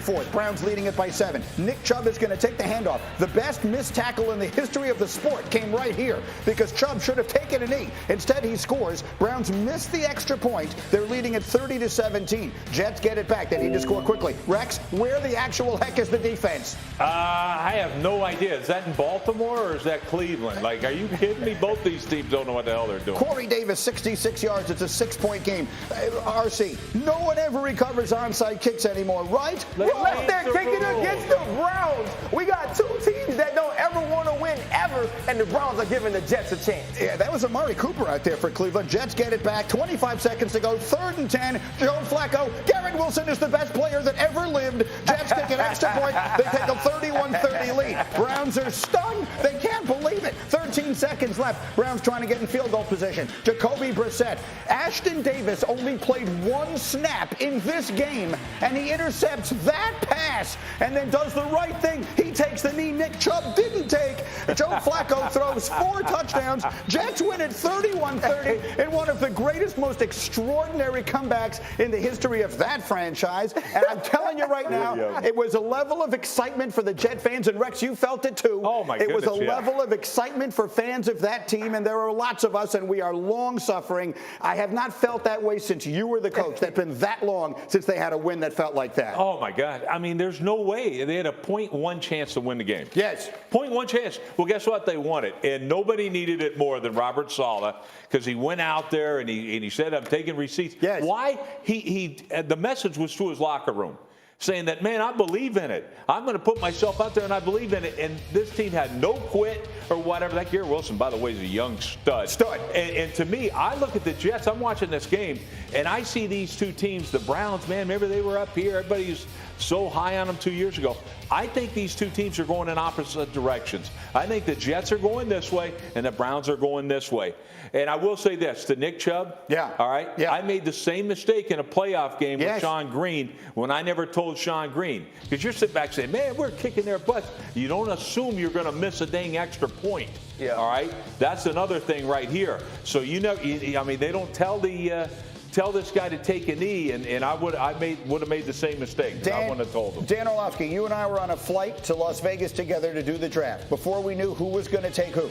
4th. Browns leading it by 7. Nick Chubb is going to take the handoff. The best missed tackle in the history of the sport came right here because Chubb should have taken a knee. Instead, he scores. Browns miss the extra point. They're leading at 30-17. Jets get it back. They need to score quickly. Rex, where the actual heck is the defense? I have no idea. Is that in Baltimore or is that Cleveland? Like, are you kidding me? Both these teams don't know what the hell they're doing. Corey Davis, 66 yards. It's a 6-point game. RC, no one ever recovers onside kicks anymore, right? Unless they're kicking against the Browns. We got two teams that don't ever want to win ever, and the Browns are giving the Jets a chance. Yeah, that was Amari Cooper out there for Cleveland. Jets get it back. 25 seconds to go. 3rd and 10. Joe Flacco. Garrett Wilson is the best player that ever lived. Jets take an extra point. They take a 31-30 lead. Browns are stunned. They can't believe it. 13 seconds left. Browns trying to get in field goal position. Jacoby Brissett. Ashton Davis only played 1 snap in this game, and he intercepts that pass and then does the right thing. He takes the knee Nick Chubb didn't take. Joe Flacco throws 4 touchdowns. Jets win at 31-30 in one of the greatest, most extraordinary comebacks in the history of that franchise. And I'm telling you right now, it was a level of excitement for the Jet fans, and Rex, you felt it too. Oh my goodness, it was a level of excitement for fans of that team, and there are lots of us, and we are long suffering. I have not felt that way since you were the coach. That's been that long since they had a win that felt like that. Oh, my God. I mean, there's no way. They had a 0.1 chance to win the game. Yes. 0.1 chance. Well, guess what? They won it. And nobody needed it more than Robert Saleh because he went out there and he said, I'm taking receipts. Yes. Why? The message was to his locker room, saying that, man, I believe in it. I'm going to put myself out there, and I believe in it. And this team had no quit or whatever. That Garrett Wilson, by the way, is a young stud. And to me, I look at the Jets. I'm watching this game, and I see these two teams, the Browns, man, remember they were up here. Everybody's so high on them 2 years ago. I think these two teams are going in opposite directions. I think the Jets are going this way, and the Browns are going this way. And I will say this, to Nick Chubb, all right, I made the same mistake in a playoff game with Sean Green when I never told Sean Green. Because you're sitting back saying, man, we're kicking their butts. You don't assume you're going to miss a dang extra point. All right? That's another thing right here. So, I mean, they don't tell this guy to take a knee, and I would have made the same mistake. I wouldn't have told him. Dan Orlovsky, you and I were on a flight to Las Vegas together to do the draft before we knew who was going to take who.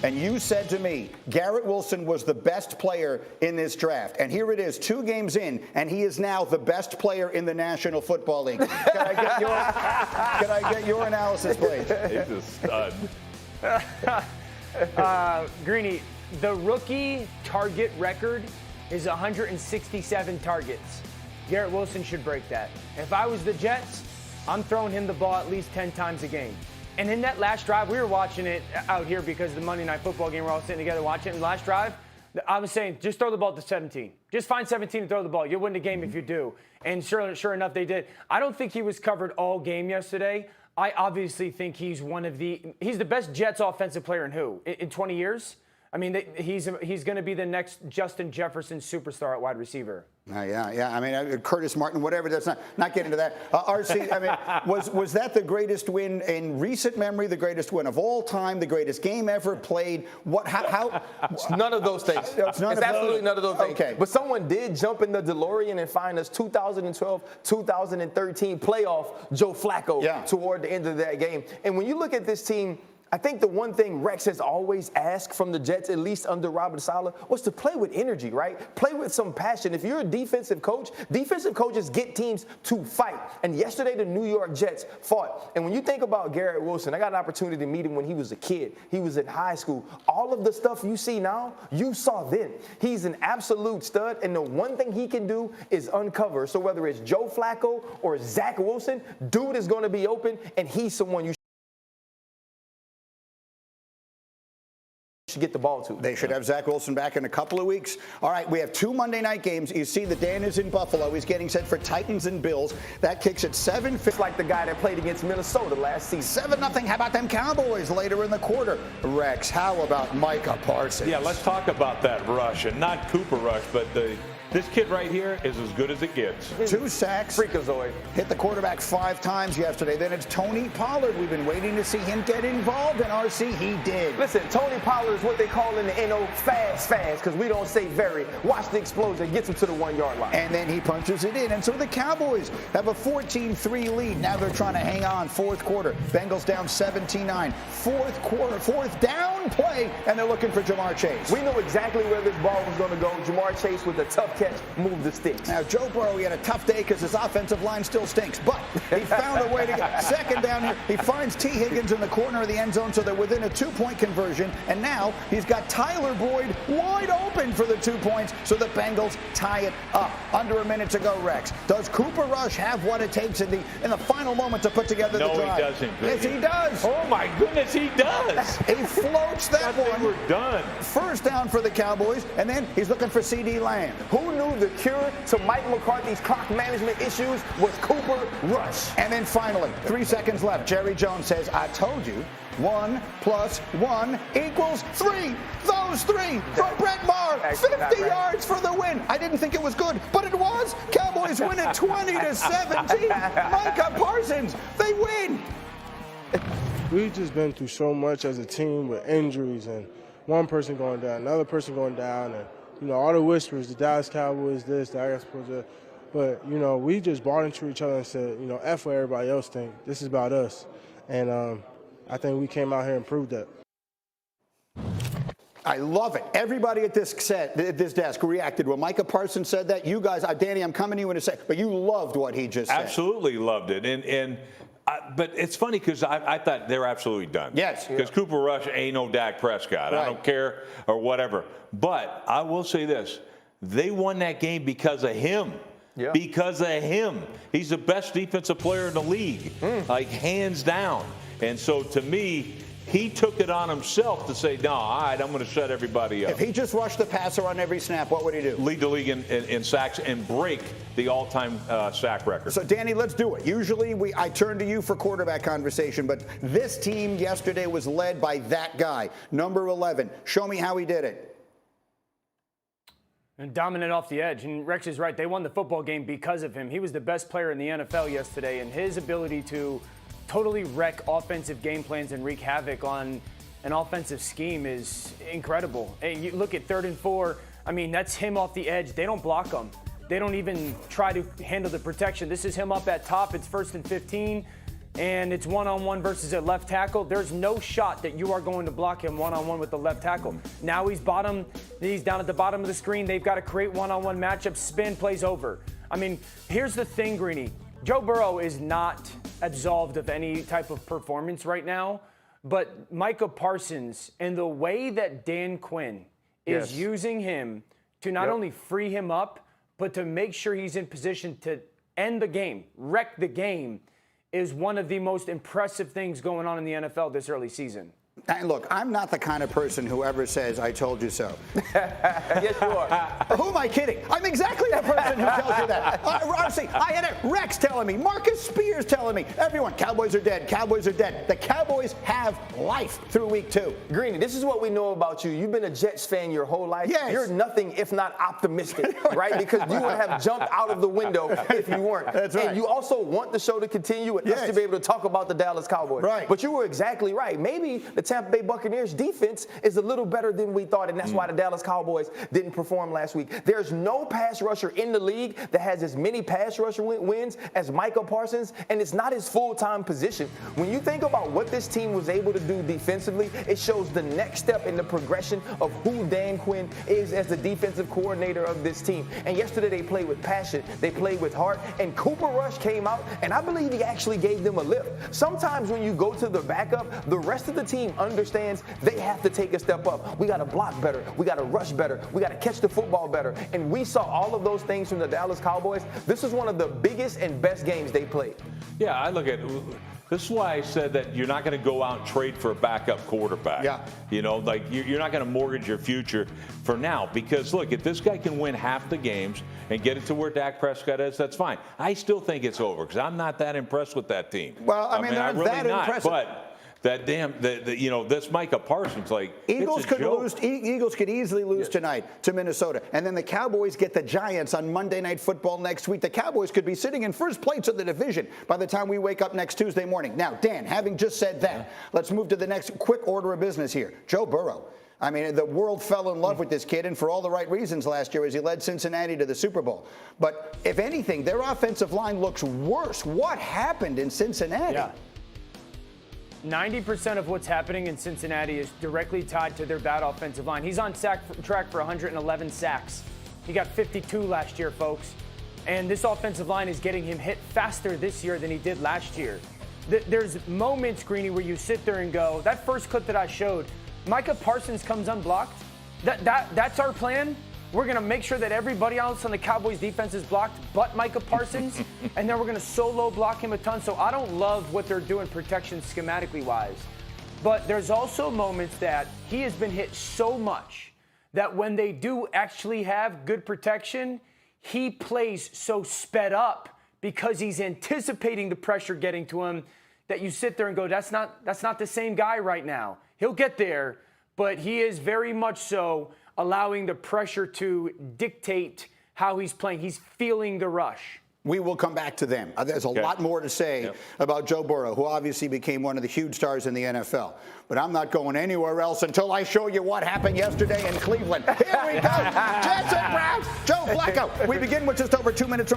And you said to me, Garrett Wilson was the best player in this draft. And here it is, 2 games in, and he is now the best player in the National Football League. Can I get your analysis, please? He's a stud. Greeny, the rookie target record is 167 targets. Garrett Wilson should break that. If I was the Jets, I'm throwing him the ball at least 10 times a game. And in that last drive, we were watching it out here because of the Monday Night Football game. We're all sitting together watching it. In the last drive, I was saying, just throw the ball to 17. Just find 17 and throw the ball. You'll win the game if you do. And sure enough, they did. I don't think he was covered all game yesterday. I obviously think he's he's the best Jets offensive player in 20 years. I mean, he's going to be the next Justin Jefferson superstar at wide receiver. Yeah. I mean, Curtis Martin, whatever. That's not getting into that. RC, I mean, was that the greatest win in recent memory? The greatest win of all time? The greatest game ever played? How? It's none of those things. It's absolutely none of those things. Okay. But someone did jump in the DeLorean and find us 2012, 2013 playoff Joe Flacco toward the end of that game. And when you look at this team, I think the one thing Rex has always asked from the Jets, at least under Robert Saleh, was to play with energy, right? Play with some passion. If you're a defensive coach, defensive coaches get teams to fight. And yesterday, the New York Jets fought. And when you think about Garrett Wilson, I got an opportunity to meet him when he was a kid. He was in high school. All of the stuff you see now, you saw then. He's an absolute stud, and the one thing he can do is uncover. So whether it's Joe Flacco or Zach Wilson, dude is going to be open, and he's someone you should get the ball to. They should have Zach Wilson back in a couple of weeks. All right, we have 2 Monday night games. You see that Dan is in Buffalo. He's getting set for Titans and Bills. That kicks at 7. It's like the guy that played against Minnesota last season. 7-0. How about them Cowboys later in the quarter? Rex, how about Micah Parsons? Yeah, let's talk about that rush, and not Cooper Rush, but the This kid right here is as good as it gets. 2 sacks. Freakazoid. Hit the quarterback 5 times yesterday. Then it's Tony Pollard. We've been waiting to see him get involved, and RC, he did. Listen, Tony Pollard is what they call in the NO fast, because we don't say very. Watch the explosion, gets him to the 1-yard line. And then he punches it in. And so the Cowboys have a 14-3 lead. Now they're trying to hang on. 4th quarter. Bengals down 17-9. 4th quarter, 4th down play, and they're looking for Jamar Chase. We know exactly where this ball was going to go. Jamar Chase with a tough catch, moved the sticks. Now, Joe Burrow, he had a tough day because his offensive line still stinks, but he found a way to get 2nd down here. He finds T. Higgins in the corner of the end zone, so they're within a 2-point conversion, and now he's got Tyler Boyd wide open for the 2 points, so the Bengals tie it up. Under a minute to go, Rex. Does Cooper Rush have what it takes in the final moment to put together the drive? No, he doesn't. Yes, he does. Oh, my goodness, he does. He floats that one. We're done. 1st down for the Cowboys, and then he's looking for C.D. Lamb. Who knew the cure to Mike McCarthy's clock management issues was Cooper Rush? And then finally, 3 seconds left. Jerry Jones says, I told you, 1 + 1 = 3. Those 3 from Brett Maher. 50 yards for the win. I didn't think it was good, but it was. Cowboys win it 20-17. Micah Parsons, they win. We've just been through so much as a team with injuries and one person going down, another person going down, and, you know, all the whispers, the Dallas Cowboys this, the Dallas Cowboys. But, you know, we just bought into each other and said, you know, F what everybody else think. This is about us. And I think we came out here and proved that. I love it. Everybody at this desk reacted when Micah Parsons said that. You guys, Danny, I'm coming to you in a sec, but you loved what he just said. Absolutely loved it. But it's funny because I thought they were absolutely done. Yes. Because Cooper Rush ain't no Dak Prescott. Right. I don't care or whatever. But I will say this. They won that game because of him. Yeah. Because of him. He's the best defensive player in the league, like hands down. And so to me, he took it on himself to say, no, all right, I'm going to shut everybody up. If he just rushed the passer on every snap, what would he do? Lead the league in sacks and break the all-time sack record. So, Danny, let's do it. Usually I turn to you for quarterback conversation, but this team yesterday was led by that guy, number 11. Show me how he did it. And dominant off the edge. And Rex is right. They won the football game because of him. He was the best player in the NFL yesterday, and his ability to totally wreck offensive game plans and wreak havoc on an offensive scheme is incredible. And you look at 3rd and 4. I mean, that's him off the edge. They don't block him. They don't even try to handle the protection. This is him up at top. It's 1st and 15. And it's one-on-one versus a left tackle. There's no shot that you are going to block him one-on-one with the left tackle. Now he's down at the bottom of the screen. They've got to create one-on-one matchup. Spin, plays over. I mean, here's the thing, Greeny. Joe Burrow is not absolved of any type of performance right now, but Micah Parsons and the way that Dan Quinn is using him to not only free him up, but to make sure he's in position to end the game, wreck the game, is one of the most impressive things going on in the NFL this early season. And look, I'm not the kind of person who ever says, I told you so. Yes, you are. Who am I kidding? I'm exactly that person who tells you that. Honestly, I had Rex telling me, Marcus Spears telling me, everyone, Cowboys are dead, Cowboys are dead. The Cowboys have life through week 2. Greeny, this is what we know about you. You've been a Jets fan your whole life. Yes. You're nothing if not optimistic, right? Because you would have jumped out of the window if you weren't. That's right. And you also want the show to continue and us to be able to talk about the Dallas Cowboys. Right. But you were exactly right. Maybe the Tampa Bay Buccaneers defense is a little better than we thought, and that's why the Dallas Cowboys didn't perform last week. There's no pass rusher in the league that has as many pass rusher wins as Micah Parsons, and it's not his full-time position. When you think about what this team was able to do defensively, it shows the next step in the progression of who Dan Quinn is as the defensive coordinator of this team. And yesterday they played with passion, they played with heart, and Cooper Rush came out, and I believe he actually gave them a lift. Sometimes when you go to the backup, the rest of the team understands they have to take a step up. We got to block better. We got to rush better. We got to catch the football better. And we saw all of those things from the Dallas Cowboys. This is one of the biggest and best games they played. Yeah, I look at this is why I said that you're not going to go out and trade for a backup quarterback. Yeah. You know, like you're not going to mortgage your future for now because, look, if this guy can win half the games and get it to where Dak Prescott is, that's fine. I still think it's over because I'm not that impressed with that team. Well, I mean they're I'm really that not, impressive. But that this Micah Parsons, like, Eagles could lose. Eagles could easily lose tonight to Minnesota, and then the Cowboys get the Giants on Monday Night Football next week. The Cowboys could be sitting in first place of the division by the time we wake up next Tuesday morning. Now, Dan, having just said that, let's move to the next quick order of business here. Joe Burrow. I mean, the world fell in love with this kid, and for all the right reasons last year as he led Cincinnati to the Super Bowl. But if anything, their offensive line looks worse. What happened in Cincinnati? Yeah. 90% of what's happening in Cincinnati is directly tied to their bad offensive line. He's on track for 111 sacks. He got 52 last year, folks. And this offensive line is getting him hit faster this year than he did last year. There's moments, Greeny, where you sit there and go, that first clip that I showed, Micah Parsons comes unblocked. That's our plan. We're going to make sure that everybody else on the Cowboys defense is blocked but Micah Parsons, and then we're going to solo block him a ton. So I don't love what they're doing protection schematically wise. But there's also moments that he has been hit so much that when they do actually have good protection, he plays so sped up because he's anticipating the pressure getting to him that you sit there and go, that's not the same guy right now. He'll get there, but he is very much so allowing the pressure to dictate how he's playing. He's feeling the rush. We will come back to them. There's a lot more to say about Joe Burrow, who obviously became one of the huge stars in the NFL. But I'm not going anywhere else until I show you what happened yesterday in Cleveland. Here we go. Jets and Browns. Joe Flacco. We begin with just over 2 minutes.